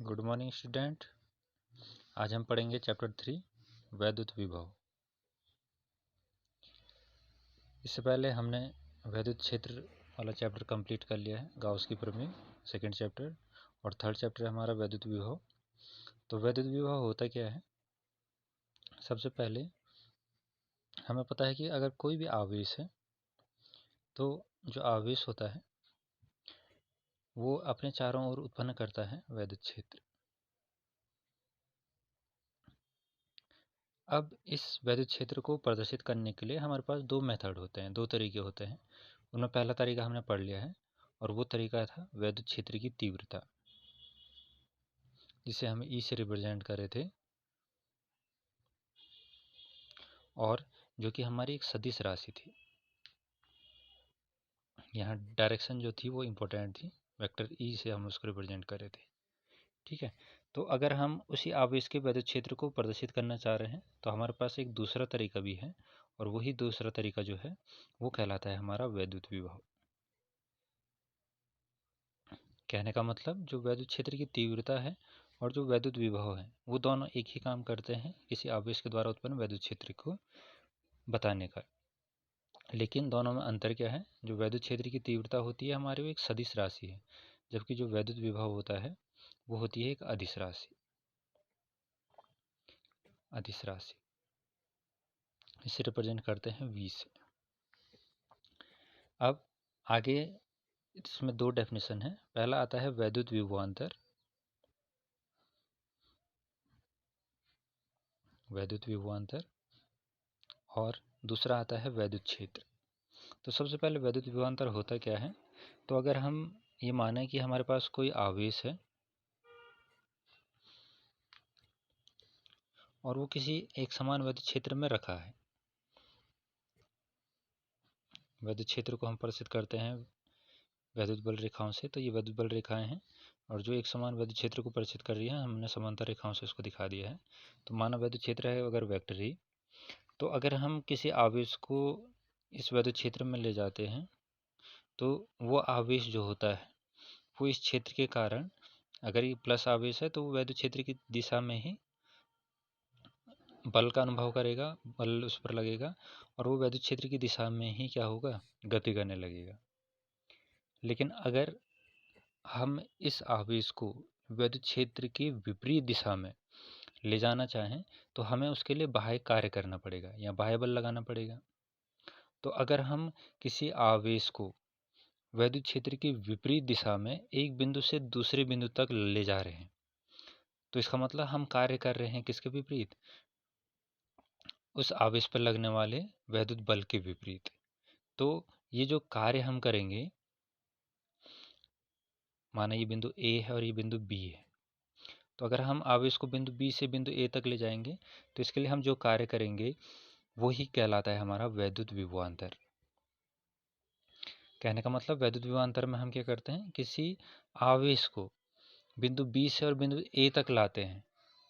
Good morning student. आज हम पढ़ेंगे चैप्टर 3 वैद्युत विभव। इससे पहले हमने वैद्युत क्षेत्र वाला चैप्टर कंप्लीट कर लिया है, गाउस की प्रमेय सेकंड चैप्टर, और थर्ड चैप्टर है हमारा वैद्युत विभव। तो वैद्युत विभव होता क्या है? सबसे पहले हमें पता है कि अगर कोई भी आवेश है तो जो आवेश होता है वो अपने चारों ओर उत्पन्न करता है वैद्युत क्षेत्र। अब इस वैद्युत क्षेत्र को प्रदर्शित करने के लिए हमारे पास दो मेथड होते हैं, दो तरीके होते हैं। उनमें पहला तरीका हमने पढ़ लिया है और वो तरीका था वैद्युत क्षेत्र की तीव्रता, जिसे हम ई से रिप्रेजेंट कर रहे थे, और जो कि हमारी एक सदिश राशि थी। यहाँ डायरेक्शन जो थी वो इम्पोर्टेंट थी, वेक्टर ई से हम उसको रिप्रेजेंट कर रहे थे। ठीक है, तो अगर हम उसी आवेश के वैद्युत क्षेत्र को प्रदर्शित करना चाह रहे हैं तो हमारे पास एक दूसरा तरीका भी है, और वही दूसरा तरीका जो है वो कहलाता है हमारा वैद्युत विभव। कहने का मतलब जो वैद्युत क्षेत्र की तीव्रता है और जो वैद्युत विभव है वो दोनों एक ही काम करते हैं, किसी आवेश के द्वारा उत्पन्न वैद्युत क्षेत्र को बताने का। लेकिन दोनों में अंतर क्या है? जो वैद्युत क्षेत्र की तीव्रता होती है हमारी वो एक सदिश राशि है, जबकि जो वैद्युत विभव होता है वो होती है एक अदिश राशि। अदिश राशि इसे रिप्रेजेंट करते हैं V से। अब आगे इसमें दो डेफिनेशन है। पहला आता है वैद्युत विभवांतर, वैद्युत विभवांतर, और दूसरा आता है वैद्युत क्षेत्र। तो सबसे पहले वैद्युत विभवांतर होता क्या है? तो अगर हम ये माने कि हमारे पास कोई आवेश है और वो किसी एक समान वैद्युत क्षेत्र में रखा है। वैद्युत क्षेत्र को हम प्रदर्शित करते हैं वैद्युत बल रेखाओं से, तो ये वैद्युत बल रेखाएं हैं, और जो एक समान वैद्युत क्षेत्र को प्रदर्शित कर रही है हमने समांतर रेखाओं से उसको दिखा दिया है। तो माना वैद्युत क्षेत्र है अगर वेक्टर ही, तो अगर हम किसी आवेश को इस वैद्युत क्षेत्र में ले जाते हैं तो वो आवेश जो होता है वो इस क्षेत्र के कारण, अगर ये प्लस आवेश है तो वो वैद्युत क्षेत्र की दिशा में ही बल का अनुभव करेगा, बल उस पर लगेगा, और वो वैद्युत क्षेत्र की दिशा में ही क्या होगा? गति करने लगेगा। लेकिन अगर हम इस आवेश को वैद्युत क्षेत्र की विपरीत दिशा में ले जाना चाहें तो हमें उसके लिए बाह्य कार्य करना पड़ेगा या बाह्य बल लगाना पड़ेगा। तो अगर हम किसी आवेश को वैद्युत क्षेत्र की विपरीत दिशा में एक बिंदु से दूसरे बिंदु तक ले जा रहे हैं तो इसका मतलब हम कार्य कर रहे हैं किसके विपरीत? उस आवेश पर लगने वाले वैद्युत बल के विपरीत। तो ये जो कार्य हम करेंगे, माना ये बिंदु ए है और ये बिंदु बी है, तो अगर हम आवेश को बिंदु बी से बिंदु ए तक ले जाएंगे तो इसके लिए हम जो कार्य करेंगे वो ही कहलाता है हमारा वैद्युत विभवांतर। कहने का मतलब वैद्युत विभवांतर में हम क्या करते हैं, किसी आवेश को बिंदु बी से और बिंदु ए तक लाते हैं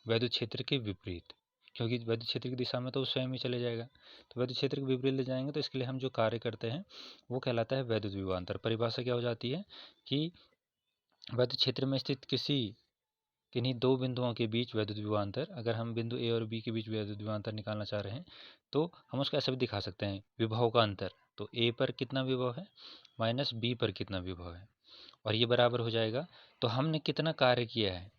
वैद्युत क्षेत्र के विपरीत, क्योंकि वैद्युत क्षेत्र की दिशा में तो स्वयं ही चले जाएगा। तो वैद्युत क्षेत्र के विपरीत ले जाएंगे तो इसके लिए हम जो कार्य करते हैं वो कहलाता है वैद्युत विभवांतर। परिभाषा क्या हो जाती है कि वैद्युत क्षेत्र में स्थित किन्हीं दो बिंदुओं के बीच वैद्युत विभवांतर, अगर हम बिंदु ए और बी के बीच वैद्युत विभवांतर निकालना चाह रहे हैं तो हम उसको ऐसा भी दिखा सकते हैं, विभव का अंतर। तो ए पर कितना विभव है माइनस बी पर कितना विभव है, और ये बराबर हो जाएगा तो हमने कितना कार्य किया है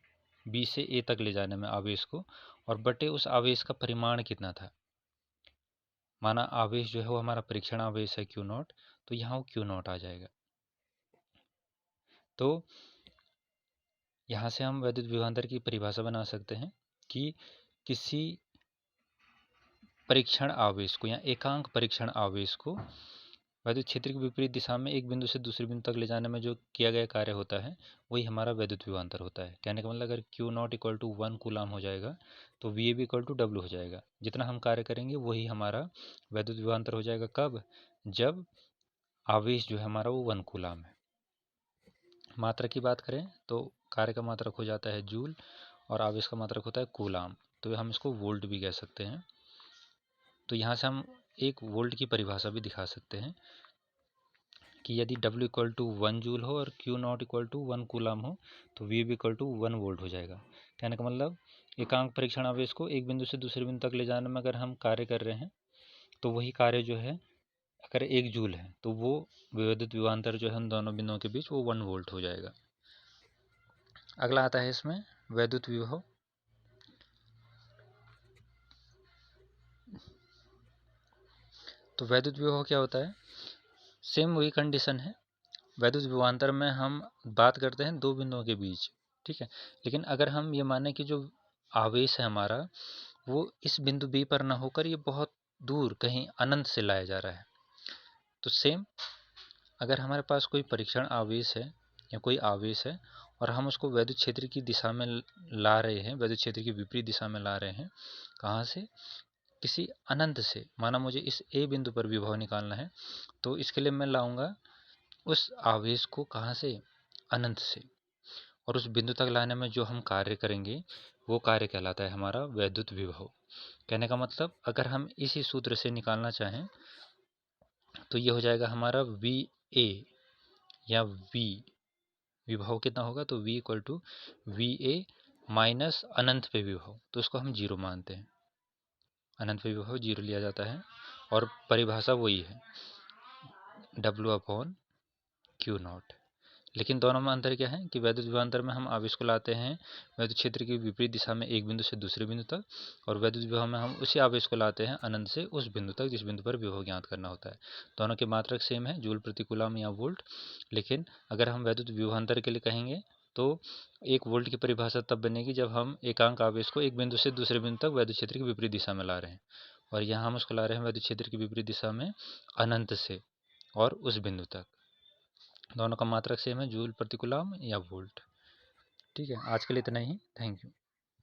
बी से ए तक ले जाने में आवेश को, और बटे उस आवेश का परिमाण कितना था। माना आवेश जो है वो हमारा परीक्षण आवेश है क्यू नॉट, तो यहाँ वो क्यू नॉट आ जाएगा। तो यहाँ से हम वैद्युत विभवांतर की परिभाषा बना सकते हैं कि किसी परीक्षण आवेश को या एकांक परीक्षण आवेश को वैद्युत क्षेत्र की विपरीत दिशा में एक बिंदु से दूसरे बिंदु तक ले जाने में जो किया गया कार्य होता है वही हमारा वैद्युत विभवांतर होता है। कहने का मतलब अगर Q not equal to 1 coulomb हो जाएगा तो V A B equal to W हो जाएगा। जितना हम कार्य करेंगे वही हमारा वैद्युत विभवांतर हो जाएगा। कब? जब आवेश जो है हमारा वो 1 कूलाम है। मात्रा की बात करें तो कार्य का मात्रक हो जाता है जूल और आवेश का मात्रक होता है कूलाम, तो हम इसको वोल्ट भी कह सकते हैं। तो यहाँ से हम एक वोल्ट की परिभाषा भी दिखा सकते हैं कि यदि W इक्वल टू 1 जूल हो और Q not equal to 1 coulomb हो तो V इक्वल टू 1 वोल्ट हो जाएगा। कहने का मतलब एकांक परीक्षण आवेश को एक बिंदु से दूसरे बिंदु तक ले जाने में अगर हम कार्य कर रहे हैं तो वही कार्य जो है अगर 1 जूल है तो वो विद्युत विभवांतर जो है उन दोनों बिंदुओं के बीच वो 1 वोल्ट हो जाएगा। अगला आता है इसमें वैद्युत विभव। तो वैद्युत विभव क्या होता है? सेम वही कंडीशन है। वैद्युत विभवांतर में हम बात करते हैं दो बिंदुओं के बीच, ठीक है। लेकिन अगर हम ये माने कि जो आवेश है हमारा वो इस बिंदु बी पर ना होकर ये बहुत दूर कहीं अनंत से लाया जा रहा है, तो सेम अगर हमारे पास कोई परीक्षण आवेश है या कोई आवेश है और हम उसको वैद्युत क्षेत्र की दिशा में ला रहे हैं, वैद्युत क्षेत्र की विपरीत दिशा में ला रहे हैं, कहाँ से? किसी अनंत से। माना मुझे इस ए बिंदु पर विभव निकालना है तो इसके लिए मैं लाऊंगा उस आवेश को कहाँ से? अनंत से। और उस बिंदु तक लाने में जो हम कार्य करेंगे वो कार्य कहलाता है हमारा वैद्युत विभव। कहने का मतलब अगर हम इसी सूत्र से निकालना चाहें तो ये हो जाएगा हमारा वी ए या वी विभव कितना होगा? तो V equal to V A minus अनंत पे विभव, तो उसको हम जीरो मानते हैं। अनंत पे विभव जीरो लिया जाता है और परिभाषा वही है W/Q नॉट। लेकिन दोनों में अंतर क्या है कि वैद्युत विभवांतर में हम आवेश को लाते हैं वैद्युत क्षेत्र की विपरीत दिशा में एक बिंदु से दूसरे बिंदु तक, और वैद्युत विभव में हम उसी आवेश को लाते हैं अनंत से उस बिंदु तक जिस बिंदु पर विभव ज्ञात करना होता है। दोनों के मात्रक सेम है, जूल प्रति कूलम या वोल्ट। लेकिन अगर हम वैद्युत विभवांतर के लिए कहेंगे तो 1 वोल्ट की परिभाषा तब बनेगी जब हम एकांक आवेश को एक बिंदु से दूसरे बिंदु तक वैद्युत क्षेत्र की विपरीत दिशा में ला रहे हैं, और यहाँ हम उसको ला रहे हैं वैद्युत क्षेत्र की विपरीत दिशा में अनंत से और उस बिंदु तक। दोनों का मात्रक सेम है, जूल प्रति कूलम या वोल्ट। ठीक है, आज के लिए इतना ही। Thank you.